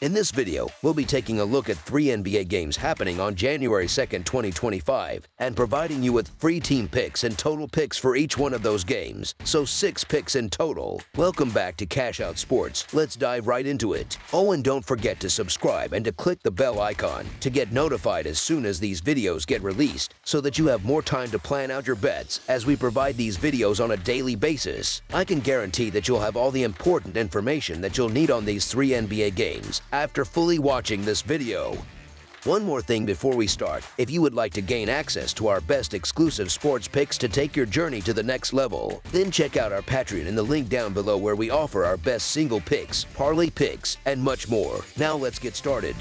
In this video, we'll be taking a look at 3 NBA games happening on January 2nd, 2025, and providing you with free team picks and total picks for each one of those games, so 6 picks in total. Welcome back to Cash Out Sports. Let's dive right into it. Oh, and don't forget to subscribe and to click the bell icon to get notified as soon as these videos get released, so that you have more time to plan out your bets as we provide these videos on a daily basis. I can guarantee that you'll have all the important information that you'll need on these 3 NBA games after fully watching this video. One more thing before we start: if you would like to gain access to our best exclusive sports picks to take your journey to the next level, then check out our Patreon in the link down below, where we offer our best single picks, parlay picks, and much more. Now let's get started.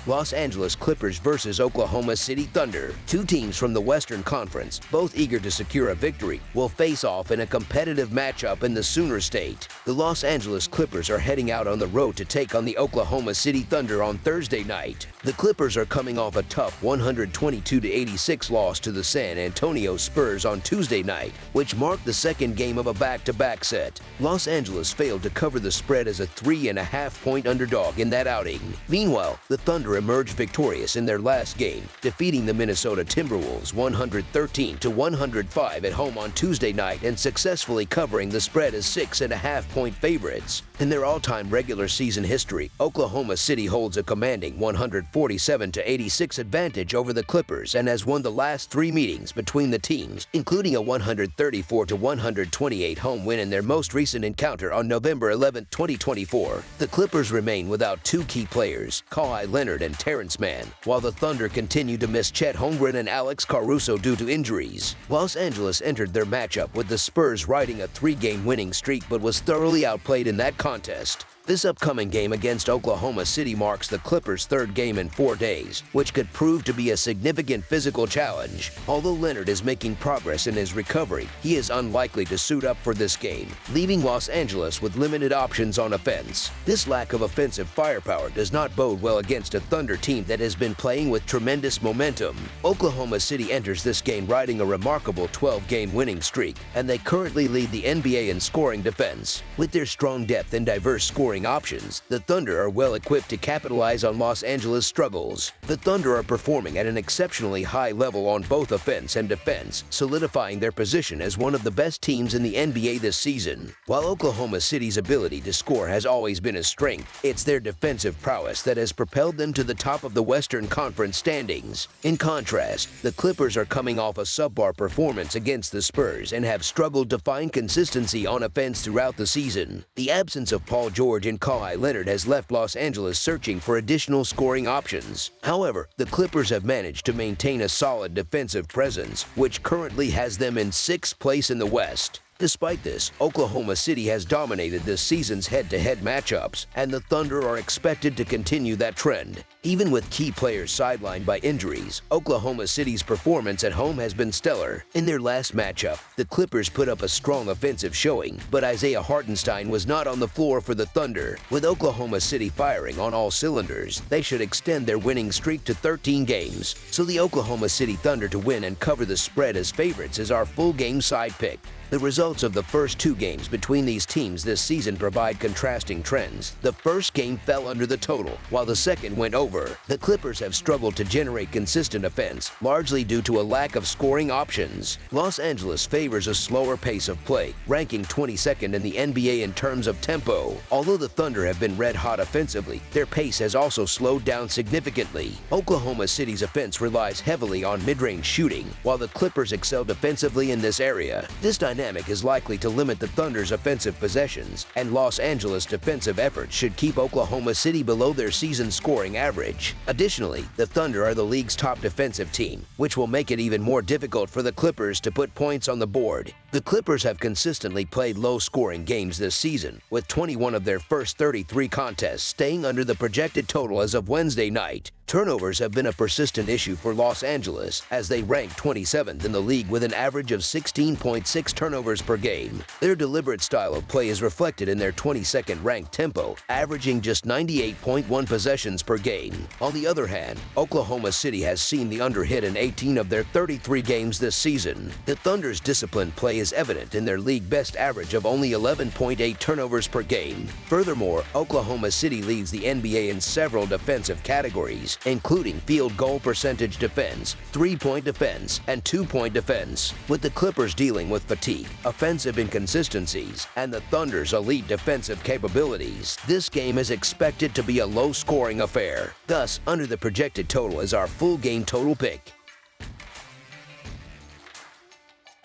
Los Angeles Clippers versus Oklahoma City Thunder. 2 teams from the Western Conference, both eager to secure a victory, will face off in a competitive matchup in the Sooner State. The Los Angeles Clippers are heading out on the road to take on the Oklahoma City Thunder on Thursday night. The Clippers are coming off a tough 122-86 loss to the San Antonio Spurs on Tuesday night, which marked the second game of a back-to-back set. Los Angeles failed to cover the spread as a 3.5-point underdog in that outing. Meanwhile, the Thunder emerged victorious in their last game, defeating the Minnesota Timberwolves 113-105 at home on Tuesday night and successfully covering the spread as 6.5-point favorites. In their all-time regular season history, Oklahoma City holds a commanding 147-86 advantage over the Clippers and has won the last 3 meetings between the teams, including a 134-128 home win in their most recent encounter on November 11, 2024. The Clippers remain without 2 key players, Kawhi Leonard and Terrence Mann, while the Thunder continue to miss Chet Holmgren and Alex Caruso due to injuries. Los Angeles entered their matchup with the Spurs riding a 3-game winning streak, but was thoroughly outplayed in that contest. This upcoming game against Oklahoma City marks the Clippers' 3rd game in 4 days, which could prove to be a significant physical challenge. Although Leonard is making progress in his recovery, he is unlikely to suit up for this game, leaving Los Angeles with limited options on offense. This lack of offensive firepower does not bode well against a Thunder team that has been playing with tremendous momentum. Oklahoma City enters this game riding a remarkable 12-game winning streak, and they currently lead the NBA in scoring defense. With their strong depth and diverse scoring options, the Thunder are well equipped to capitalize on Los Angeles' struggles. The Thunder are performing at an exceptionally high level on both offense and defense, solidifying their position as one of the best teams in the NBA this season. While Oklahoma City's ability to score has always been a strength, it's their defensive prowess that has propelled them to the top of the Western Conference standings. In contrast, the Clippers are coming off a subpar performance against the Spurs and have struggled to find consistency on offense throughout the season. The absence of Paul George and Kawhi Leonard has left Los Angeles searching for additional scoring options. However, the Clippers have managed to maintain a solid defensive presence, which currently has them in 6th place in the West. Despite this, Oklahoma City has dominated this season's head-to-head matchups, and the Thunder are expected to continue that trend. Even with key players sidelined by injuries, Oklahoma City's performance at home has been stellar. In their last matchup, the Clippers put up a strong offensive showing, but Isaiah Hartenstein was not on the floor for the Thunder. With Oklahoma City firing on all cylinders, they should extend their winning streak to 13 games. So the Oklahoma City Thunder to win and cover the spread as favorites is our full game side pick. The results of the first 2 games between these teams this season provide contrasting trends. The first game fell under the total, while the second went over. The Clippers have struggled to generate consistent offense, largely due to a lack of scoring options. Los Angeles favors a slower pace of play, ranking 22nd in the NBA in terms of tempo. Although the Thunder have been red-hot offensively, their pace has also slowed down significantly. Oklahoma City's offense relies heavily on mid-range shooting, while the Clippers excel defensively in this area. This dynamic is likely to limit the Thunder's offensive possessions, and Los Angeles' defensive efforts should keep Oklahoma City below their season scoring average. Additionally, the Thunder are the league's top defensive team, which will make it even more difficult for the Clippers to put points on the board. The Clippers have consistently played low-scoring games this season, with 21 of their first 33 contests staying under the projected total as of Wednesday night. Turnovers have been a persistent issue for Los Angeles, as they rank 27th in the league with an average of 16.6 turnovers per game. Their deliberate style of play is reflected in their 22nd ranked tempo, averaging just 98.1 possessions per game. On the other hand, Oklahoma City has seen the under-hit in 18 of their 33 games this season. The Thunder's disciplined play is evident in their league best average of only 11.8 turnovers per game. Furthermore, Oklahoma City leads the NBA in several defensive categories, including field goal percentage defense, three-point defense, and two-point defense. With the Clippers dealing with fatigue, offensive inconsistencies, and the Thunder's elite defensive capabilities, this game is expected to be a low-scoring affair. Thus, under the projected total is our full game total pick.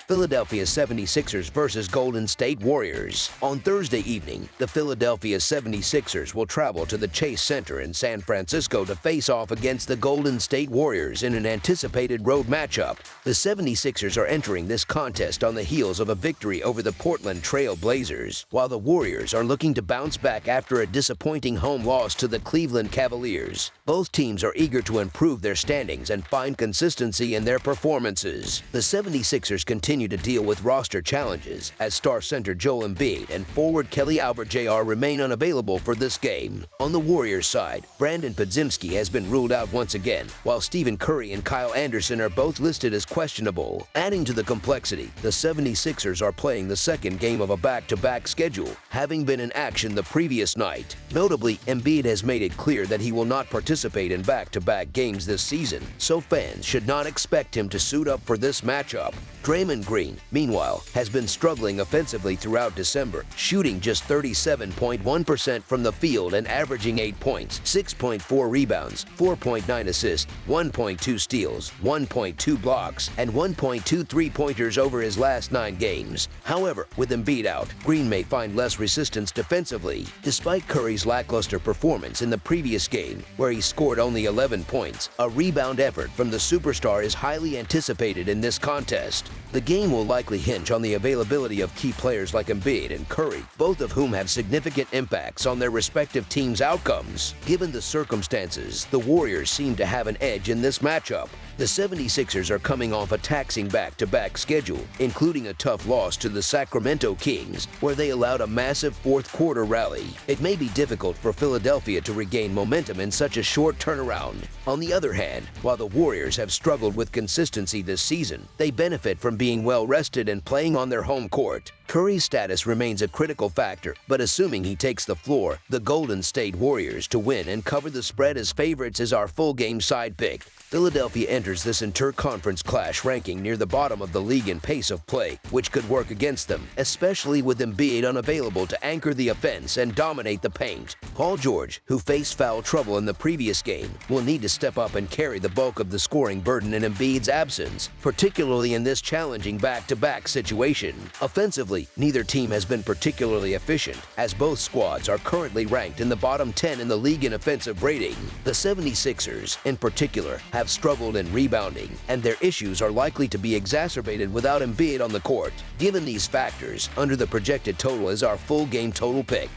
Philadelphia 76ers versus Golden State Warriors. On Thursday evening, the Philadelphia 76ers will travel to the Chase Center in San Francisco to face off against the Golden State Warriors in an anticipated road matchup. The 76ers are entering this contest on the heels of a victory over the Portland Trail Blazers, while the Warriors are looking to bounce back after a disappointing home loss to the Cleveland Cavaliers. Both teams are eager to improve their standings and find consistency in their performances. The 76ers continue to deal with roster challenges as star center Joel Embiid and forward Kelly Albert Jr. remain unavailable for this game. On the Warriors side, Brandon Podziemski has been ruled out once again, while Stephen Curry and Kyle Anderson are both listed as questionable. Adding to the complexity, the 76ers are playing the second game of a back-to-back schedule, having been in action the previous night. Notably, Embiid has made it clear that he will not participate in back-to-back games this season, so fans should not expect him to suit up for this matchup. Draymond Green, meanwhile, has been struggling offensively throughout December, shooting just 37.1% from the field and averaging 8 points, 6.4 rebounds, 4.9 assists, 1.2 steals, 1.2 blocks, and 1.2 three-pointers over his last 9 games. However, with Embiid out, Green may find less resistance defensively. Despite Curry's lackluster performance in the previous game, where he scored only 11 points, a rebound effort from the superstar is highly anticipated in this contest. The game will likely hinge on the availability of key players like Embiid and Curry, both of whom have significant impacts on their respective teams' outcomes. Given the circumstances, the Warriors seem to have an edge in this matchup. The 76ers are coming off a taxing back-to-back schedule, including a tough loss to the Sacramento Kings, where they allowed a massive fourth-quarter rally. It may be difficult for Philadelphia to regain momentum in such a short turnaround. On the other hand, while the Warriors have struggled with consistency this season, they benefit from being well-rested and playing on their home court. Curry's status remains a critical factor, but assuming he takes the floor, the Golden State Warriors to win and cover the spread as favorites is our full-game side pick. Philadelphia enters this inter-conference clash ranking near the bottom of the league in pace of play, which could work against them, especially with Embiid unavailable to anchor the offense and dominate the paint. Paul George, who faced foul trouble in the previous game, will need to step up and carry the bulk of the scoring burden in Embiid's absence, particularly in this challenging back-to-back situation. Offensively, neither team has been particularly efficient, as both squads are currently ranked in the bottom 10 in the league in offensive rating. The 76ers, in particular, have struggled in rebounding, and their issues are likely to be exacerbated without Embiid on the court. Given these factors, under the projected total is our full game total pick.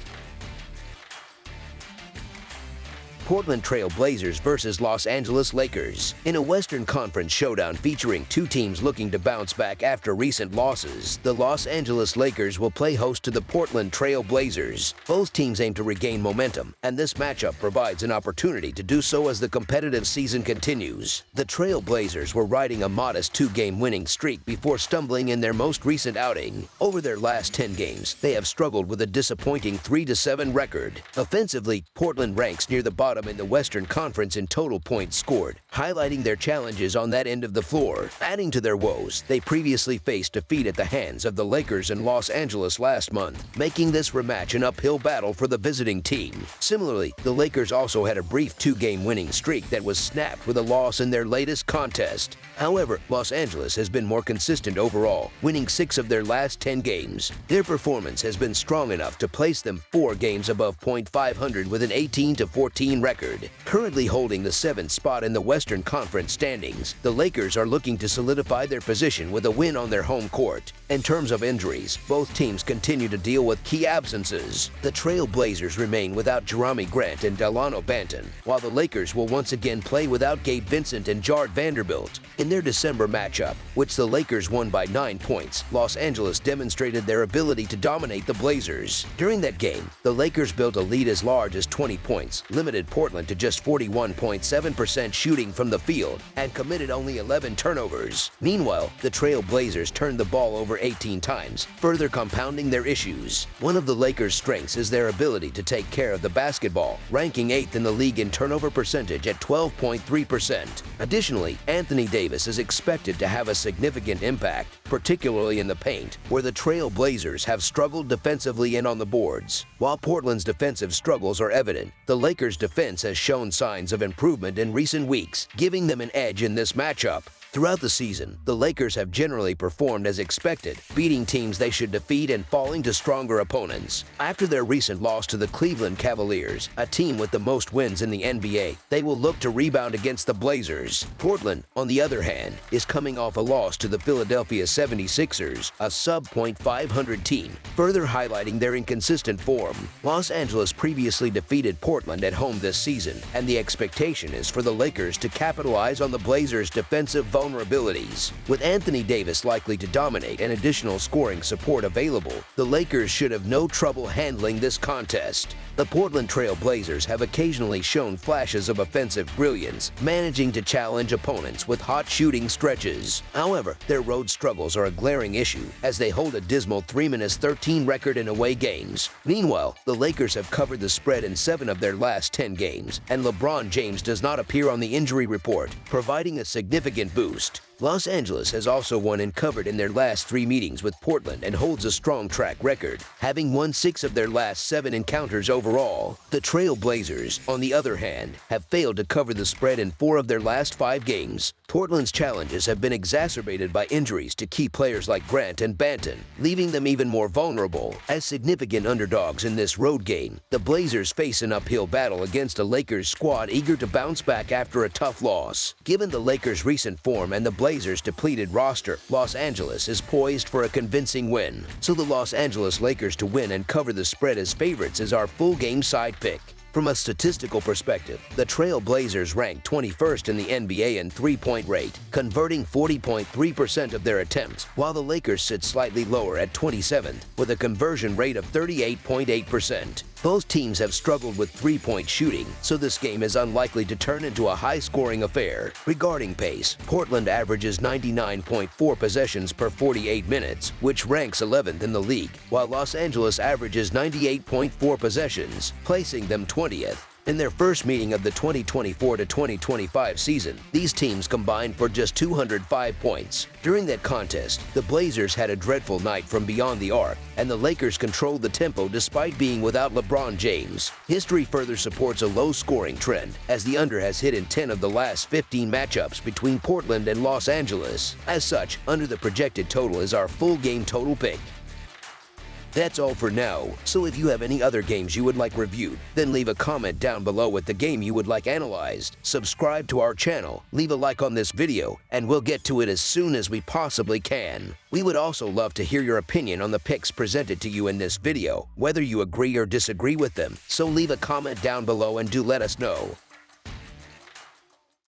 Portland Trail Blazers versus Los Angeles Lakers. In a Western Conference showdown featuring two teams looking to bounce back after recent losses, the Los Angeles Lakers will play host to the Portland Trail Blazers. Both teams aim to regain momentum, and this matchup provides an opportunity to do so as the competitive season continues. The Trail Blazers were riding a modest 2-game winning streak before stumbling in their most recent outing. Over their last 10 games, they have struggled with a disappointing 3-7 record. Offensively, Portland ranks near the bottom in the Western Conference in total points scored, highlighting their challenges on that end of the floor. Adding to their woes, they previously faced defeat at the hands of the Lakers in Los Angeles last month, making this rematch an uphill battle for the visiting team. Similarly, the Lakers also had a brief 2-game winning streak that was snapped with a loss in their latest contest. However, Los Angeles has been more consistent overall, winning 6 of their last 10 games. Their performance has been strong enough to place them 4 games above .500 with an 18-14 record. Currently holding the 7th spot in the Western Conference standings, the Lakers are looking to solidify their position with a win on their home court. In terms of injuries, both teams continue to deal with key absences. The Trail Blazers remain without Jerami Grant and Delano Banton, while the Lakers will once again play without Gabe Vincent and Jared Vanderbilt. In their December matchup, which the Lakers won by 9 points, Los Angeles demonstrated their ability to dominate the Blazers. During that game, the Lakers built a lead as large as 20 points, limited Portland to just 41.7% shooting from the field, and committed only 11 turnovers. Meanwhile, the Trail Blazers turned the ball over 18 times, further compounding their issues. One of the Lakers' strengths is their ability to take care of the basketball, ranking 8th in the league in turnover percentage at 12.3%. Additionally, Anthony Davis is expected to have a significant impact, particularly in the paint, where the Trail Blazers have struggled defensively and on the boards. While Portland's defensive struggles are evident, the Lakers' defense has shown signs of improvement in recent weeks, giving them an edge in this matchup. Throughout the season, the Lakers have generally performed as expected, beating teams they should defeat and falling to stronger opponents. After their recent loss to the Cleveland Cavaliers, a team with the most wins in the NBA, they will look to rebound against the Blazers. Portland, on the other hand, is coming off a loss to the Philadelphia 76ers, a sub-.500 team, further highlighting their inconsistent form. Los Angeles previously defeated Portland at home this season, and the expectation is for the Lakers to capitalize on the Blazers' defensive vulnerabilities. With Anthony Davis likely to dominate and additional scoring support available, the Lakers should have no trouble handling this contest. The Portland Trail Blazers have occasionally shown flashes of offensive brilliance, managing to challenge opponents with hot shooting stretches. However, their road struggles are a glaring issue, as they hold a dismal 3-13 record in away games. Meanwhile, the Lakers have covered the spread in 7 of their last 10 games, and LeBron James does not appear on the injury report, providing a significant boost. Los Angeles has also won and covered in their last 3 meetings with Portland and holds a strong track record, having won 6 of their last 7 encounters overall. The Trail Blazers, on the other hand, have failed to cover the spread in 4 of their last 5 games. Portland's challenges have been exacerbated by injuries to key players like Grant and Banton, leaving them even more vulnerable. As significant underdogs in this road game, the Blazers face an uphill battle against a Lakers squad eager to bounce back after a tough loss. Given the Lakers' recent form and the Blazers' depleted roster, Los Angeles is poised for a convincing win. So the Los Angeles Lakers to win and cover the spread as favorites is our full game side pick. From a statistical perspective, the Trail Blazers rank 21st in the NBA in three-point rate, converting 40.3% of their attempts, while the Lakers sit slightly lower at 27th with a conversion rate of 38.8%. Both teams have struggled with three-point shooting, so this game is unlikely to turn into a high-scoring affair. Regarding pace, Portland averages 99.4 possessions per 48 minutes, which ranks 11th in the league, while Los Angeles averages 98.4 possessions, placing them 20th. In their first meeting of the 2024-2025 season, these teams combined for just 205 points. During that contest, the Blazers had a dreadful night from beyond the arc, and the Lakers controlled the tempo despite being without LeBron James. History further supports a low-scoring trend, as the under has hit in 10 of the last 15 matchups between Portland and Los Angeles. As such, under the projected total is our full game total pick. That's all for now, so if you have any other games you would like reviewed, then leave a comment down below with the game you would like analyzed. Subscribe to our channel, leave a like on this video, and we'll get to it as soon as we possibly can. We would also love to hear your opinion on the picks presented to you in this video, whether you agree or disagree with them, so leave a comment down below and do let us know.